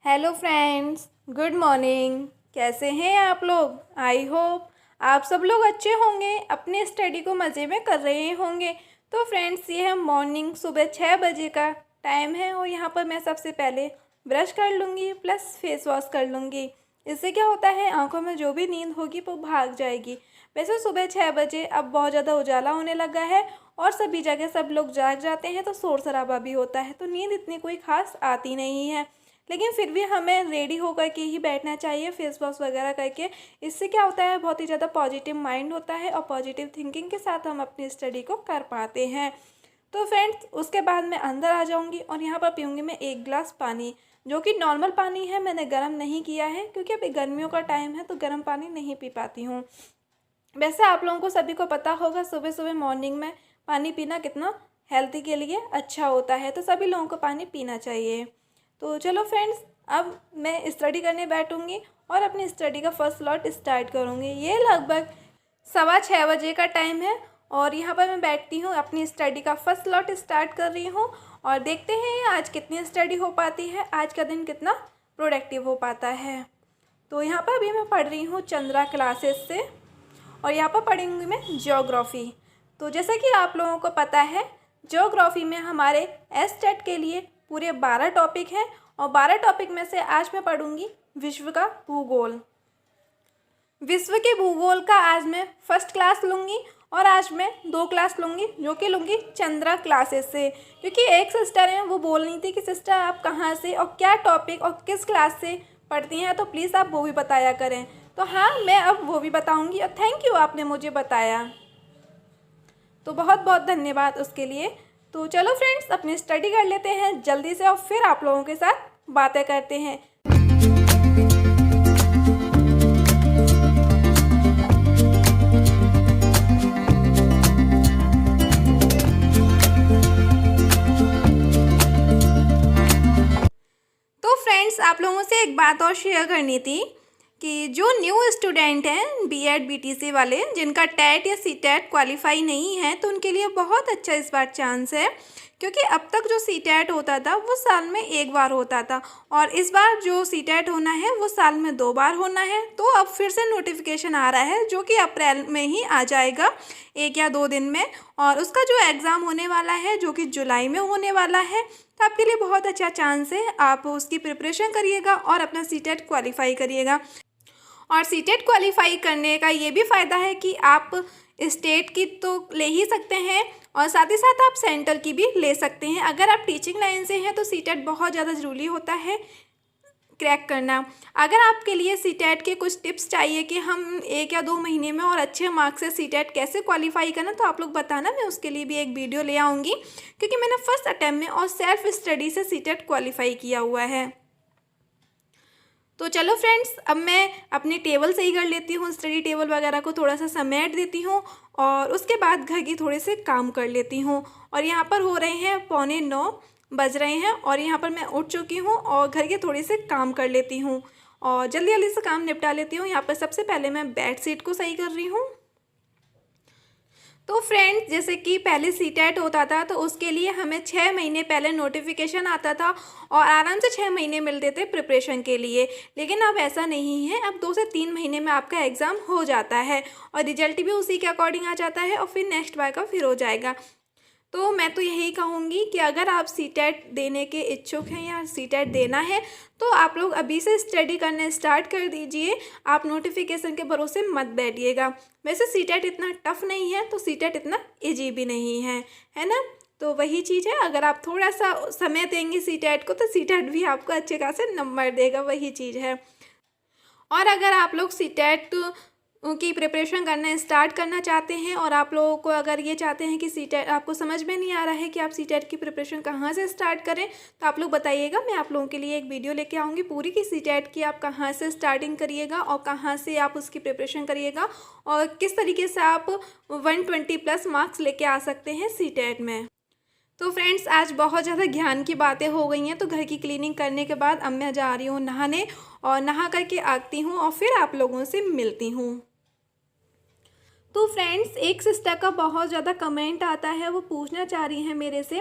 Hello friends, good morning. कैसे हैं आप लोग? आई होप आप सब लोग अच्छे होंगे, अपने स्टडी को मज़े में कर रहे होंगे। तो फ्रेंड्स, ये है मॉर्निंग, सुबह 6 बजे का टाइम है और यहाँ पर मैं सबसे पहले ब्रश कर लूँगी प्लस फेस वॉश कर लूँगी। इससे क्या होता है, आंखों में जो भी नींद होगी वो भाग जाएगी। वैसे सुबह 6 बजे अब बहुत ज़्यादा उजाला होने लगा है और सभी जगह सब लोग जाग जाते हैं, तो शोर शराबा भी होता है, तो नींद इतनी कोई खास आती नहीं है। लेकिन फिर भी हमें रेडी होकर के ही बैठना चाहिए, फेस वॉश वगैरह करके। इससे क्या होता है, बहुत ही ज़्यादा पॉजिटिव माइंड होता है और पॉजिटिव थिंकिंग के साथ हम अपनी स्टडी को कर पाते हैं। तो फ्रेंड्स, उसके बाद मैं अंदर आ जाऊंगी और यहाँ पर पीऊँगी मैं 1 गिलास पानी, जो कि नॉर्मल पानी है, मैंने गर्म नहीं किया है क्योंकि अभी गर्मियों का टाइम है तो गर्म पानी नहीं पी पाती हूँ। वैसे आप लोगों को सभी को पता होगा सुबह सुबह मॉर्निंग में पानी पीना कितना हेल्थी के लिए अच्छा होता है, तो सभी लोगों को पानी पीना चाहिए। तो चलो फ्रेंड्स, अब मैं स्टडी करने बैठूंगी और अपनी स्टडी का फर्स्ट स्लॉट स्टार्ट करूंगी। ये लगभग 6:15 बजे का टाइम है और यहाँ पर मैं बैठती हूँ, अपनी स्टडी का फर्स्ट स्लॉट स्टार्ट कर रही हूँ और देखते हैं आज कितनी स्टडी हो पाती है, आज का दिन कितना प्रोडक्टिव हो पाता है। तो यहाँ पर अभी मैं पढ़ रही हूँ चंद्रा क्लासेस से और यहाँ पर पढ़ूंगी मैं ज्योग्राफी। तो जैसे कि आप लोगों को पता है, ज्योग्राफी में हमारे एस्टेट के लिए पूरे 12 टॉपिक हैं और 12 टॉपिक में से आज मैं पढ़ूंगी विश्व का भूगोल। विश्व के भूगोल का आज मैं फर्स्ट क्लास लूँगी और आज मैं 2 क्लास लूँगी, जो कि लूँगी चंद्रा क्लासेस से, क्योंकि एक सिस्टर हैं वो बोल रही थी कि सिस्टर आप कहाँ से और क्या टॉपिक और किस क्लास से पढ़ती हैं, तो प्लीज़ आप वो भी बताया करें। तो हाँ, मैं अब वो भी बताऊँगी और थैंक यू आपने मुझे बताया, तो बहुत बहुत धन्यवाद उसके लिए। तो चलो फ्रेंड्स, अपनी स्टडी कर लेते हैं जल्दी से और फिर आप लोगों के साथ बातें करते हैं। तो फ्रेंड्स, आप लोगों से एक बात और शेयर करनी थी कि जो न्यू स्टूडेंट हैं बीएड बीटीसी वाले, जिनका टेट या सीटेट क्वालिफाई नहीं है, तो उनके लिए बहुत अच्छा इस बार चांस है, क्योंकि अब तक जो सीटेट होता था वो साल में 1 बार होता था और इस बार जो सीटेट होना है वो साल में 2 बार होना है। तो अब फिर से नोटिफिकेशन आ रहा है जो कि अप्रैल में ही आ जाएगा, 1 या 2 दिन में, और उसका जो एग्ज़ाम होने वाला है जो कि जुलाई में होने वाला है। तो आपके लिए बहुत अच्छा चांस है, आप उसकी प्रिपरेशन करिएगा और अपना सीटेट क्वालिफाई करिएगा। और सीटेट क्वालिफाई करने का ये भी फ़ायदा है कि आप स्टेट की तो ले ही सकते हैं और साथ ही साथ आप सेंटर की भी ले सकते हैं। अगर आप टीचिंग लाइन से हैं तो सीटेट बहुत ज़्यादा ज़रूरी होता है क्रैक करना। अगर आपके लिए सीटेट के कुछ टिप्स चाहिए कि हम 1 या 2 महीने में और अच्छे मार्क्स से सीटेट कैसे क्वालिफाई करना, तो आप लोग बताना, मैं उसके लिए भी एक वीडियो ले आऊँगी, क्योंकि मैंने फर्स्ट अटैम्प्ट में और सेल्फ स्टडी से सीटेट क्वालिफाई किया हुआ है। तो चलो फ्रेंड्स, अब मैं अपनी टेबल सही कर लेती हूँ, स्टडी टेबल वगैरह को थोड़ा सा समेट देती हूँ और उसके बाद घर की थोड़े से काम कर लेती हूँ। और यहाँ पर हो रहे हैं 8:45 बज रहे हैं और यहाँ पर मैं उठ चुकी हूँ और घर के थोड़े से काम कर लेती हूँ और जल्दी जल्दी से काम निपटा लेती हूँ। यहाँ पर सबसे पहले मैं बेड शीट को सही कर रही हूँ। तो फ्रेंड्स, जैसे कि पहले सीटेट होता था तो उसके लिए हमें 6 महीने पहले नोटिफिकेशन आता था और आराम से 6 महीने मिलते थे प्रिपरेशन के लिए, लेकिन अब ऐसा नहीं है। अब 2 से 3 महीने में आपका एग्ज़ाम हो जाता है और रिजल्ट भी उसी के अकॉर्डिंग आ जाता है और फिर नेक्स्ट बार का फिर हो जाएगा। तो मैं तो यही कहूँगी कि अगर आप सीटेट देने के इच्छुक हैं या सीटेट देना है तो आप लोग अभी से स्टडी करने स्टार्ट कर दीजिए, आप नोटिफिकेशन के भरोसे मत बैठिएगा। वैसे सीटेट इतना टफ नहीं है तो सीटेट इतना इजी भी नहीं है ना। तो वही चीज़ है, अगर आप थोड़ा सा समय देंगे सीटेट को तो सीटेट भी आपको अच्छे खासे नंबर देगा, वही चीज़ है। और अगर आप लोग सीटेट की प्रिपरेशन करना स्टार्ट करना चाहते हैं और आप लोगों को अगर ये चाहते हैं कि सीटेट आपको समझ में नहीं आ रहा है कि आप सीटेट की प्रिपरेशन कहाँ से स्टार्ट करें, तो आप लोग बताइएगा, मैं आप लोगों के लिए एक वीडियो लेके आऊँगी पूरी की सीटेट की आप कहाँ से स्टार्टिंग करिएगा और कहाँ से आप उसकी प्रिपरेशन करिएगा और किस तरीके से आप 120+ मार्क्स लेके आ सकते हैं सीटेट में। तो फ्रेंड्स, आज बहुत ज़्यादा ज्ञान की बातें हो गई हैं, तो घर की क्लीनिंग करने के बाद अब मैं जा रही हूँ नहाने और नहा करके आती हूँ और फिर आप लोगों से मिलती हूँ। तो फ्रेंड्स, एक सिस्टर का बहुत ज़्यादा कमेंट आता है, वो पूछना चाह रही हैं मेरे से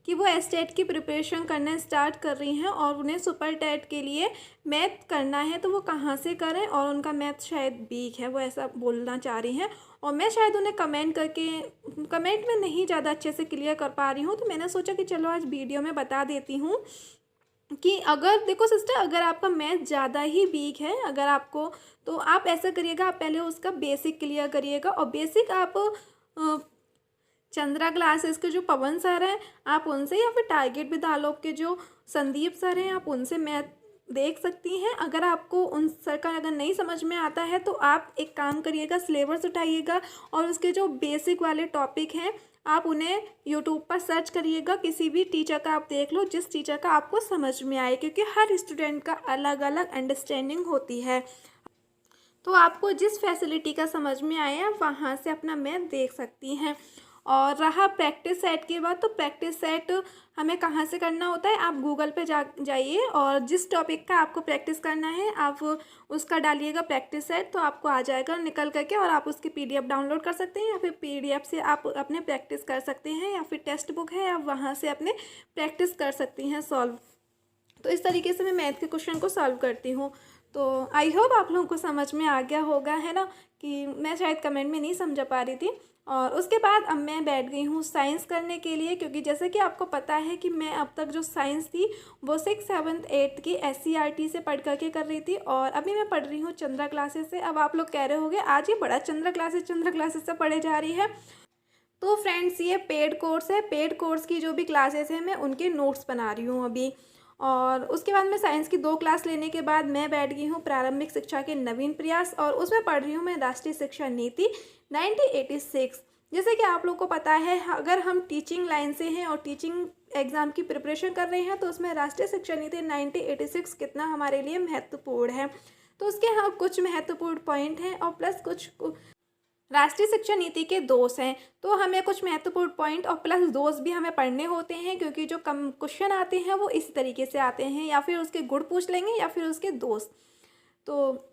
कि वो एसटेट की प्रिपरेशन करना स्टार्ट कर रही हैं और उन्हें सुपर टेट के लिए मैथ करना है, तो वो कहाँ से करें, और उनका मैथ शायद वीक है, वो ऐसा बोलना चाह रही हैं। और मैं शायद उन्हें कमेंट में नहीं ज़्यादा अच्छे से क्लियर कर पा रही हूँ, तो मैंने सोचा कि चलो आज वीडियो में बता देती हूँ कि अगर देखो सिस्टर, अगर आपका मैथ ज़्यादा ही वीक है, अगर आपको, तो आप ऐसा करिएगा, आप पहले उसका बेसिक क्लियर करिएगा। और बेसिक आप चंद्रा क्लासेस के जो पवन सर हैं आप उनसे, या फिर टारगेट विद आलोक के जो संदीप सर हैं आप उनसे मैथ देख सकती हैं। अगर आपको उन सर का अगर नहीं समझ में आता है तो आप एक काम करिएगा, सिलेबस उठाइएगा और उसके जो बेसिक वाले टॉपिक हैं आप उन्हें यूट्यूब पर सर्च करिएगा। किसी भी टीचर का आप देख लो, जिस टीचर का आपको समझ में आए, क्योंकि हर स्टूडेंट का अलग अलग अंडरस्टैंडिंग होती है। तो आपको जिस फैसिलिटी का समझ में आए आप वहाँ से अपना मैथ देख सकती हैं। और रहा प्रैक्टिस सेट की बात, तो प्रैक्टिस सेट हमें कहाँ से करना होता है, आप गूगल पे जाइए और जिस टॉपिक का आपको प्रैक्टिस करना है आप उसका डालिएगा प्रैक्टिस सेट, तो आपको आ जाएगा निकल करके, और आप उसकी पीडीएफ डाउनलोड कर सकते हैं, या फिर पीडीएफ से आप अपने प्रैक्टिस कर सकते हैं, या फिर टेक्स्ट बुक है आप वहाँ से अपने प्रैक्टिस कर सकती हैं सॉल्व। तो इस तरीके से मैं मैथ के क्वेश्चन को सॉल्व करती हूँ। तो आई होप आप लोगों को समझ में आ गया होगा, है ना, कि मैं शायद कमेंट में नहीं समझा पा रही थी। और उसके बाद अब मैं बैठ गई हूँ साइंस करने के लिए, क्योंकि जैसे कि आपको पता है कि मैं अब तक जो साइंस थी वो 6th 7th 8th की SCERT से पढ़ करके कर रही थी, और अभी मैं पढ़ रही हूँ चंद्रा क्लासेस से। अब आप लोग कह रहे होंगे आज ये बड़ा चंद्रा क्लासेस से पढ़े जा रही है। तो फ्रेंड्स ये पेड कोर्स है, पेड कोर्स की जो भी क्लासेस हैं मैं उनके नोट्स बना रही हूँ अभी। और उसके बाद मैं साइंस की 2 क्लास लेने के बाद मैं बैठ गई हूँ प्रारंभिक शिक्षा के नवीन प्रयास, और उसमें पढ़ रही हूँ मैं राष्ट्रीय शिक्षा नीति 1986। जैसे कि आप लोग को पता है, अगर हम टीचिंग लाइन से हैं और टीचिंग एग्ज़ाम की प्रिपरेशन कर रहे हैं तो उसमें राष्ट्रीय शिक्षा नीति 1986 कितना हमारे लिए महत्वपूर्ण है। तो उसके हाँ कुछ महत्वपूर्ण पॉइंट हैं और प्लस कुछ राष्ट्रीय शिक्षा नीति के दोष हैं, तो हमें कुछ महत्वपूर्ण पॉइंट और प्लस दोष भी हमें पढ़ने होते हैं, क्योंकि जो कम क्वेश्चन आते हैं वो इस तरीके से आते हैं, या फिर उसके गुण पूछ लेंगे या फिर उसके दोष। तो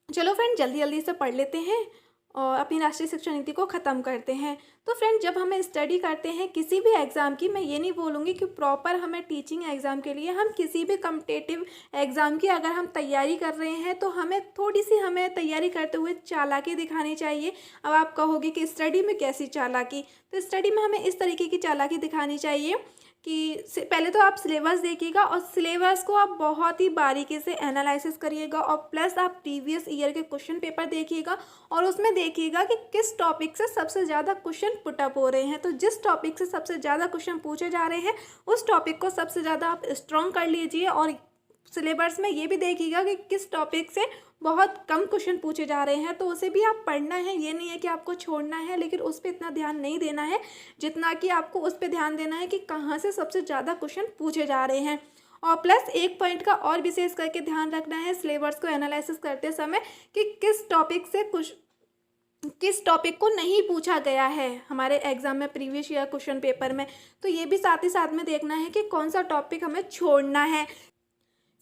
चलो फ्रेंड जल्दी जल्दी से पढ़ लेते हैं और अपनी राष्ट्रीय शिक्षा नीति को ख़त्म करते हैं। तो फ्रेंड जब हमें स्टडी करते हैं किसी भी एग्ज़ाम की, मैं ये नहीं बोलूँगी कि प्रॉपर हमें टीचिंग एग्ज़ाम के लिए, हम किसी भी कम्पिटिटिव एग्ज़ाम की अगर हम तैयारी कर रहे हैं तो हमें थोड़ी सी हमें तैयारी करते हुए चालाकी दिखानी चाहिए। अब आप कहोगे कि स्टडी में कैसी चालाकी, तो स्टडी में हमें इस तरीके की चालाकी दिखानी चाहिए कि पहले तो आप सिलेबस देखिएगा और सिलेबस को आप बहुत ही बारीकी से एनालिसिस करिएगा, और प्लस आप प्रीवियस ईयर के क्वेश्चन पेपर देखिएगा और उसमें देखिएगा कि किस टॉपिक से सबसे ज़्यादा क्वेश्चन पुटअप हो रहे हैं। तो जिस टॉपिक से सबसे ज़्यादा क्वेश्चन पूछे जा रहे हैं उस टॉपिक को सबसे ज़्यादा आप स्ट्रॉन्ग कर लीजिए, और सिलेबस में ये भी देखिएगा कि किस टॉपिक से बहुत कम क्वेश्चन पूछे जा रहे हैं, तो उसे भी आप पढ़ना है। ये नहीं है कि आपको छोड़ना है, लेकिन उस पर इतना ध्यान नहीं देना है जितना कि आपको उस पर ध्यान देना है कि कहाँ से सबसे ज़्यादा क्वेश्चन पूछे जा रहे हैं। और प्लस एक पॉइंट का और विशेष करके ध्यान रखना है सिलेबस को एनालिसिस करते समय कि किस टॉपिक को नहीं पूछा गया है हमारे एग्जाम में प्रीवियस ईयर क्वेश्चन पेपर में। तो ये भी साथ ही साथ में देखना है कि कौन सा टॉपिक हमें छोड़ना है,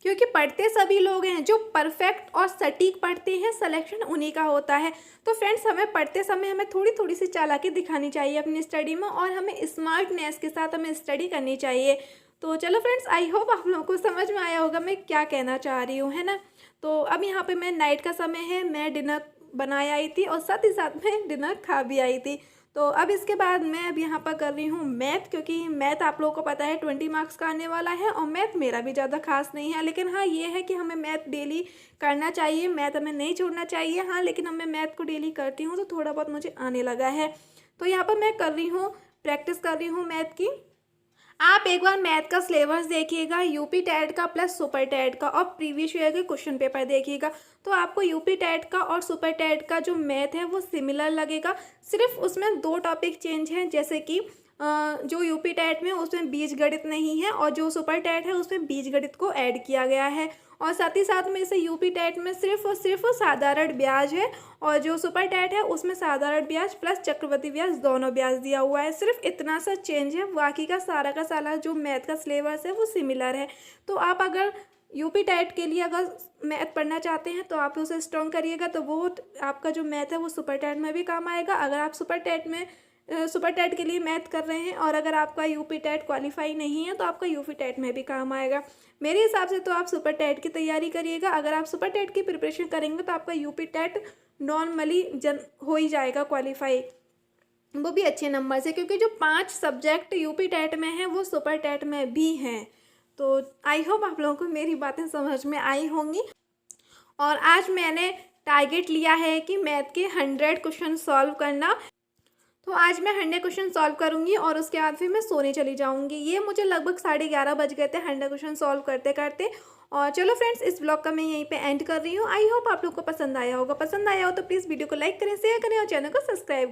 क्योंकि पढ़ते सभी लोग हैं, जो परफेक्ट और सटीक पढ़ते हैं सिलेक्शन उन्हीं का होता है। तो फ्रेंड्स हमें पढ़ते समय हमें थोड़ी थोड़ी सी चालाकी दिखानी चाहिए अपनी स्टडी में, और हमें स्मार्टनेस के साथ हमें स्टडी करनी चाहिए। तो चलो फ्रेंड्स आई होप आप लोगों को समझ में आया होगा मैं क्या कहना चाह रही हूँ, है ना। तो अब यहाँ पे मैं नाइट का समय है, मैं डिनर बनाए आई थी और साथ ही साथ में डिनर खा भी आई थी। तो अब इसके बाद मैं अब यहाँ पर कर रही हूँ मैथ, क्योंकि मैथ आप लोगों को पता है 20 मार्क्स का आने वाला है, और मैथ मेरा भी ज़्यादा खास नहीं है, लेकिन हाँ ये है कि हमें मैथ डेली करना चाहिए, मैथ हमें नहीं छोड़ना चाहिए। हाँ लेकिन अब मैं मैथ को डेली करती हूँ तो थोड़ा बहुत मुझे आने लगा है। तो यहाँ पर मैं कर रही हूँ, प्रैक्टिस कर रही हूँ मैथ की। आप एक बार मैथ का सिलेबस देखिएगा, यूपी टेट का प्लस सुपर टेट का, और प्रीवियस ईयर के क्वेश्चन पेपर देखिएगा, तो आपको यूपी टेट का और सुपर टेट का जो मैथ है वो सिमिलर लगेगा। सिर्फ उसमें 2 टॉपिक चेंज हैं, जैसे कि जो यूपी टेट में उसमें बीजगणित नहीं है, और जो सुपर टेट है उसमें बीजगणित को ऐड किया गया है। और साथ ही साथ में इसे यूपी टेट में सिर्फ और सिर्फ साधारण ब्याज है, और जो सुपर टेट है उसमें साधारण ब्याज प्लस चक्रवृद्धि ब्याज दोनों ब्याज दिया हुआ है। सिर्फ इतना सा चेंज है, बाकी का सारा जो मैथ का सिलेबस है वो सिमिलर है। तो आप अगर यूपी टेट के लिए अगर मैथ पढ़ना चाहते हैं तो आप उसे स्ट्रॉन्ग करिएगा, तो वो आपका जो मैथ है वो सुपर टेट में भी काम आएगा। अगर आप सुपर टेट में सुपर टेट के लिए मैथ कर रहे हैं और अगर आपका यूपी टेट क्वालिफाई नहीं है तो आपका यूपी टेट में भी काम आएगा। मेरे हिसाब से तो आप सुपर टेट की तैयारी करिएगा। अगर आप सुपर टेट की प्रिपरेशन करेंगे तो आपका यूपी टेट नॉर्मली हो ही जाएगा क्वालिफाई, वो भी अच्छे नंबर से, क्योंकि जो 5 सब्जेक्ट यूपी टेट में हैं वो सुपर टेट में भी हैं। तो आई होप आप लोगों को मेरी बातें समझ में आई होंगी। और आज मैंने टारगेट लिया है कि मैथ के 100 क्वेश्चन सॉल्व करना। तो आज मैं 100 क्वेश्चन सॉल्व करूंगी और उसके बाद फिर मैं सोने चली जाऊंगी। ये मुझे लगभग 11:30 बज गए थे 100 क्वेश्चन सॉल्व करते करते। और चलो फ्रेंड्स, इस ब्लॉग का मैं यहीं पे एंड कर रही हूँ। आई होप आप लोग को पसंद आया होगा। पसंद आया हो तो प्लीज़ वीडियो को लाइक करें, शेयर करें और चैनल को सब्सक्राइब करें।